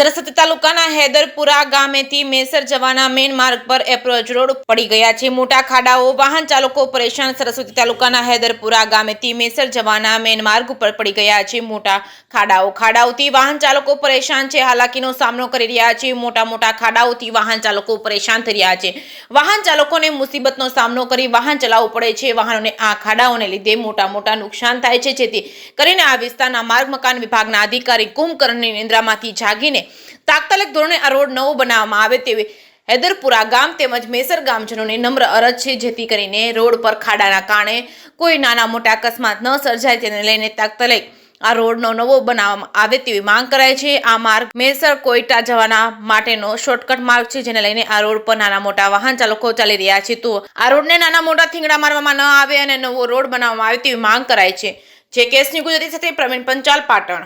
સરસ્વતી તાલુકાના હૈદરપુરા ગામેથી મેસર જવાના મેન માર્ગ પર એપ્રોચ રોડ પડી ગયા છે મોટા ખાડાઓ, વાહન ચાલકો પરેશાન। સરસ્વતી તાલુકાના હૈદરપુરા ગામેથી મેસર જવાના મેન માર્ગ ઉપર પડી ગયા છે મોટા ખાડાઓથી વાહન ચાલકો પરેશાન છે, હાલાકીનો સામનો કરી રહ્યા છે। મોટા ખાડાઓથી વાહન ચાલકો પરેશાન થઈ રહ્યા છે। વાહન ચાલકોને મુસીબતનો સામનો કરી વાહન ચલાવવું પડે છે। વાહનોને આ ખાડાઓને લીધે મોટા નુકસાન થાય છે, જેથી કરીને આ વિસ્તારના માર્ગ મકાન વિભાગના અધિકારી કુંભકર્ણની નિંદ્રામાંથી જાગીને તાત્કાલિક ધોરણે આ રોડ નવો બનાવવામાં આવે તેવી હૈદરપુરા ગામ તેમજ મેસર ગામજનોની નમ્ર અરજ છે, જેથી કરીને રોડ પર ખાડાના કારણે કોઈ નાના મોટા અકસ્માત ન સર્જાય, તેને લઈને તાત્કાલિક આ રોડનો નવો બનાવવામાં આવે તેવી માંગ કરાય છે। આ માર્ગ મેસર કોઈટા જવાના માટેનો શોર્ટકટ માર્ગ છે, જેને લઈને આ રોડ પર નાના મોટા વાહન ચાલકો ચાલી રહ્યા છે, તો આ રોડને નાના મોટા થીંગડા મારવામાં ન આવે અને નવો રોડ બનાવવામાં આવે તેવી માંગ કરાય છે। જે કેસની ગુજરાતી સાથે પ્રવીણ પંચાલ, પાટણ।